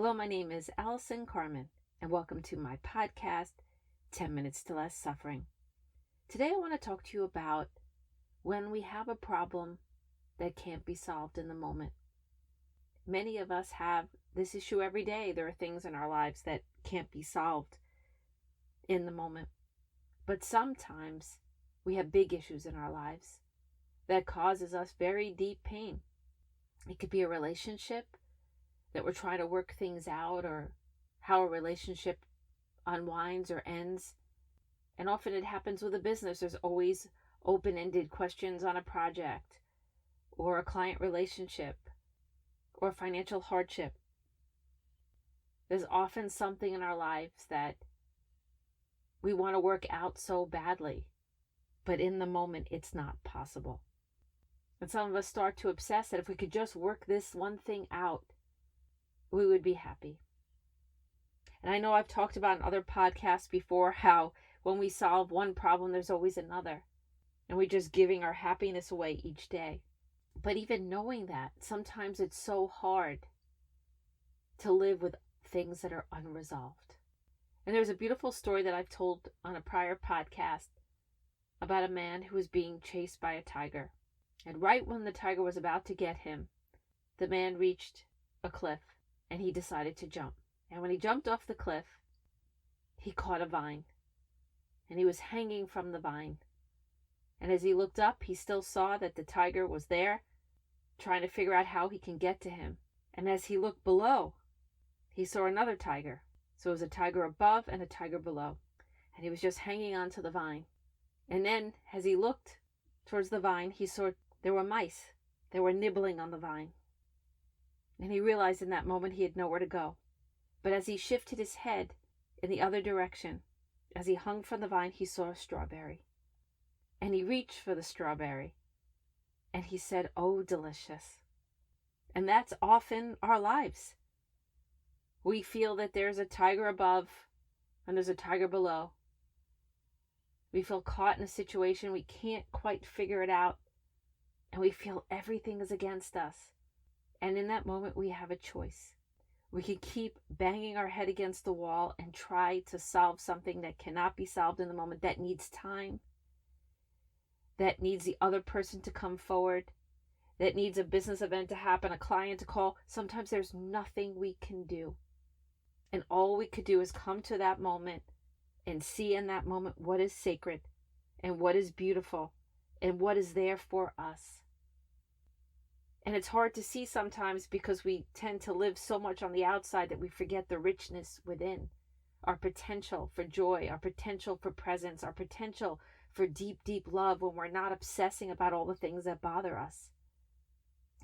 Hello, my name is Allison Carmen, and welcome to my podcast, 10 Minutes to Less Suffering. Today I want to talk to you about when we have a problem that can't be solved in the moment. Many of us have this issue every day. There are things in our lives that can't be solved in the moment. But sometimes we have big issues in our lives that causes us very deep pain. It could be a relationship that we're trying to work things out, or how a relationship unwinds or ends. And often it happens with a business. There's always open-ended questions on a project, or a client relationship, or financial hardship. There's often something in our lives that we want to work out so badly, but in the moment it's not possible. And some of us start to obsess that if we could just work this one thing out, we would be happy. And I know I've talked about in other podcasts before how when we solve one problem, there's always another. And we're just giving our happiness away each day. But even knowing that, sometimes it's so hard to live with things that are unresolved. And there's a beautiful story that I've told on a prior podcast about a man who was being chased by a tiger. And right when the tiger was about to get him, the man reached a cliff. And he decided to jump. And when he jumped off the cliff, he caught a vine. And he was hanging from the vine. And as he looked up, he still saw that the tiger was there, trying to figure out how he can get to him. And as he looked below, he saw another tiger. So it was a tiger above and a tiger below. And he was just hanging onto the vine. And then, as he looked towards the vine, he saw there were mice. They were nibbling on the vine. And he realized in that moment he had nowhere to go. But as he shifted his head in the other direction, as he hung from the vine, he saw a strawberry. And he reached for the strawberry. And he said, "Oh, delicious." And that's often our lives. We feel that there's a tiger above and there's a tiger below. We feel caught in a situation, we can't quite figure it out. And we feel everything is against us. And in that moment, we have a choice. We can keep banging our head against the wall and try to solve something that cannot be solved in the moment, that needs time, that needs the other person to come forward, that needs a business event to happen, a client to call. Sometimes there's nothing we can do. And all we could do is come to that moment and see in that moment what is sacred and what is beautiful and what is there for us. And it's hard to see sometimes because we tend to live so much on the outside that we forget the richness within. Our potential for joy, our potential for presence, our potential for deep, deep love when we're not obsessing about all the things that bother us.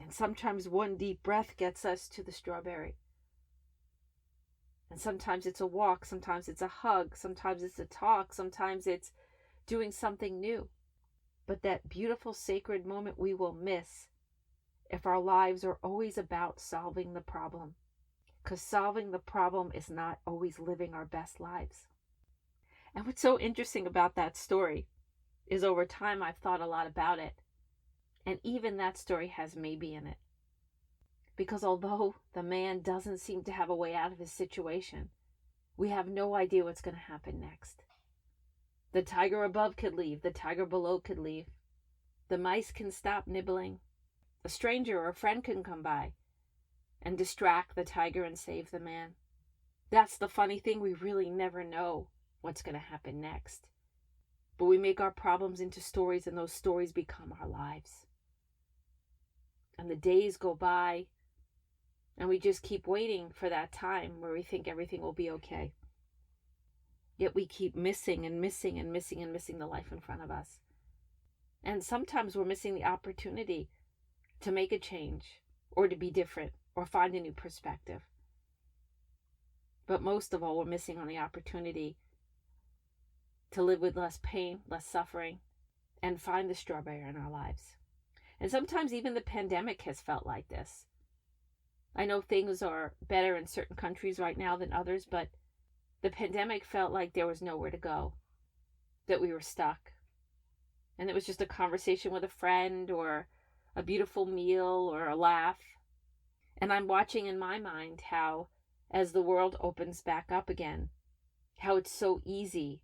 And sometimes one deep breath gets us to the strawberry. And sometimes it's a walk, sometimes it's a hug, sometimes it's a talk, sometimes it's doing something new. But that beautiful, sacred moment we will miss if our lives are always about solving the problem. Because solving the problem is not always living our best lives. And what's so interesting about that story is over time I've thought a lot about it. And even that story has maybe in it. Because although the man doesn't seem to have a way out of his situation, we have no idea what's going to happen next. The tiger above could leave. The tiger below could leave. The mice can stop nibbling. A stranger or a friend can come by and distract the tiger and save the man. That's the funny thing. We really never know what's going to happen next. But we make our problems into stories, and those stories become our lives. And the days go by, and we just keep waiting for that time where we think everything will be okay. Yet we keep missing and missing and missing and missing the life in front of us. And sometimes we're missing the opportunity to make a change, or to be different, or find a new perspective. But most of all, we're missing on the opportunity to live with less pain, less suffering, and find the strawberry in our lives. And sometimes even the pandemic has felt like this. I know things are better in certain countries right now than others, but the pandemic felt like there was nowhere to go, that we were stuck. And it was just a conversation with a friend, or a beautiful meal, or a laugh. And I'm watching in my mind how as the world opens back up again, how it's so easy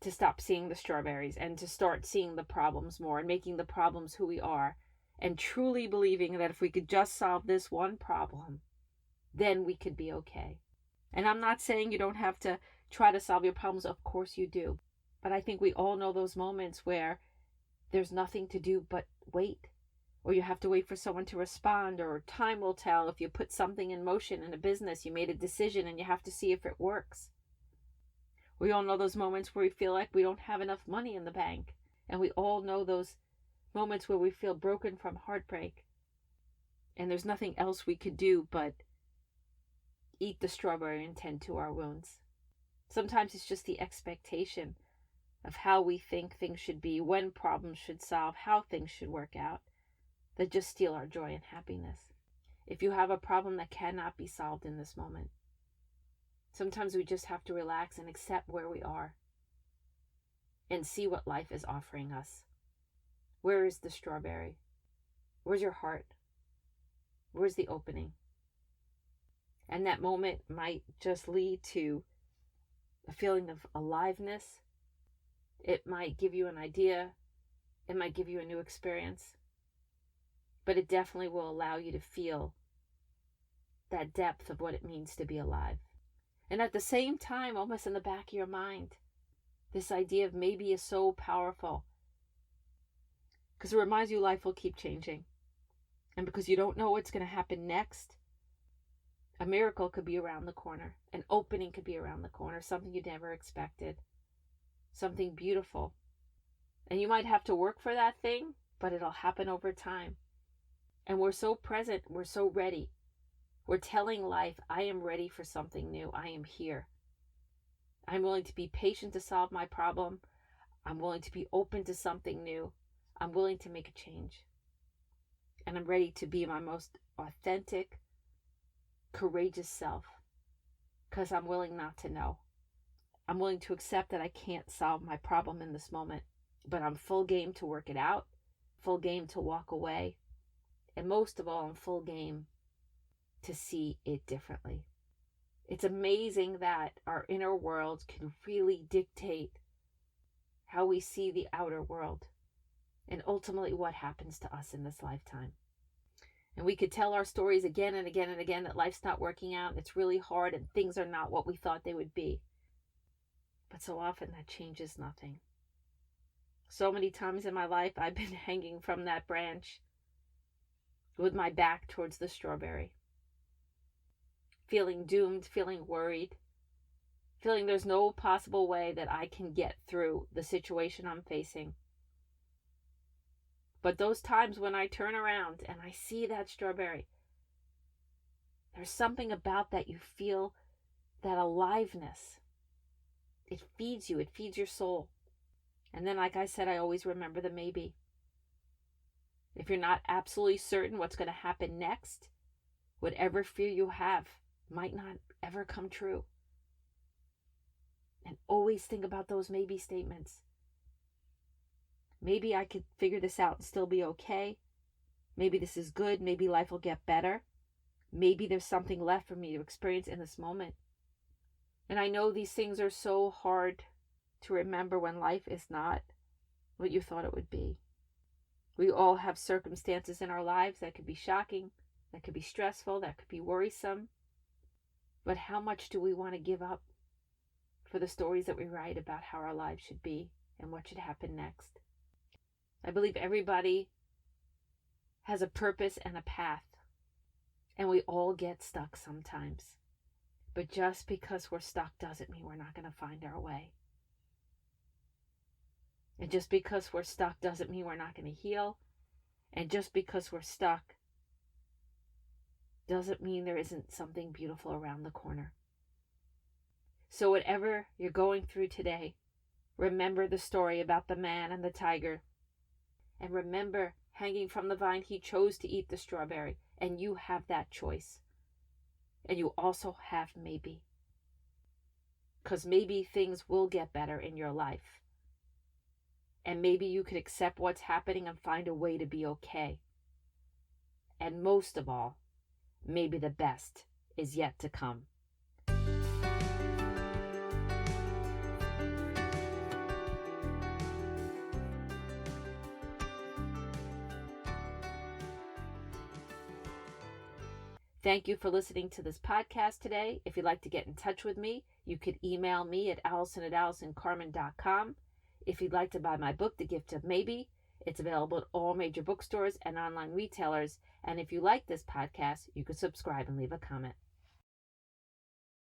to stop seeing the strawberries and to start seeing the problems more and making the problems who we are, and truly believing that if we could just solve this one problem, then we could be okay. And I'm not saying you don't have to try to solve your problems. Of course you do. But I think we all know those moments where there's nothing to do but wait. Or you have to wait for someone to respond, or time will tell. If you put something in motion in a business, you made a decision and you have to see if it works. We all know those moments where we feel like we don't have enough money in the bank. And we all know those moments where we feel broken from heartbreak. And there's nothing else we could do but eat the strawberry and tend to our wounds. Sometimes it's just the expectation of how we think things should be, when problems should solve, how things should work out, that just steal our joy and happiness. If you have a problem that cannot be solved in this moment, sometimes we just have to relax and accept where we are and see what life is offering us. Where is the strawberry? Where's your heart? Where's the opening? And that moment might just lead to a feeling of aliveness. It might give you an idea. It might give you a new experience. But it definitely will allow you to feel that depth of what it means to be alive. And at the same time, almost in the back of your mind, this idea of maybe is so powerful. Because it reminds you life will keep changing. And because you don't know what's going to happen next, a miracle could be around the corner. An opening could be around the corner. Something you never expected. Something beautiful. And you might have to work for that thing, but it'll happen over time. And we're so present. We're so ready. We're telling life, I am ready for something new. I am here. I'm willing to be patient to solve my problem. I'm willing to be open to something new. I'm willing to make a change. And I'm ready to be my most authentic, courageous self, because I'm willing not to know. I'm willing to accept that I can't solve my problem in this moment, but I'm full game to work it out, full game to walk away, and most of all, I'm full game to see it differently. It's amazing that our inner world can really dictate how we see the outer world and ultimately what happens to us in this lifetime. And we could tell our stories again and again and again that life's not working out, and it's really hard, and things are not what we thought they would be. But so often that changes nothing. So many times in my life, I've been hanging from that branch with my back towards the strawberry, feeling doomed, feeling worried, feeling there's no possible way that I can get through the situation I'm facing. But those times when I turn around and I see that strawberry, there's something about that. You feel that aliveness. It feeds you. It feeds your soul. And then, like I said, I always remember the maybe. If you're not absolutely certain what's going to happen next, whatever fear you have might not ever come true. And always think about those maybe statements. Maybe I could figure this out and still be okay. Maybe this is good. Maybe life will get better. Maybe there's something left for me to experience in this moment. And I know these things are so hard to remember when life is not what you thought it would be. We all have circumstances in our lives that could be shocking, that could be stressful, that could be worrisome. But how much do we want to give up for the stories that we write about how our lives should be and what should happen next? I believe everybody has a purpose and a path, and we all get stuck sometimes. But just because we're stuck doesn't mean we're not going to find our way. And just because we're stuck doesn't mean we're not going to heal. And just because we're stuck doesn't mean there isn't something beautiful around the corner. So whatever you're going through today, remember the story about the man and the tiger. And remember, hanging from the vine, he chose to eat the strawberry. And you have that choice. And you also have maybe. Because maybe things will get better in your life. And maybe you could accept what's happening and find a way to be okay. And most of all, maybe the best is yet to come. Thank you for listening to this podcast today. If you'd like to get in touch with me, you could email me at allison@allisoncarmen.com. If you'd like to buy my book, The Gift of Maybe, it's available at all major bookstores and online retailers. And if you like this podcast, you could subscribe and leave a comment.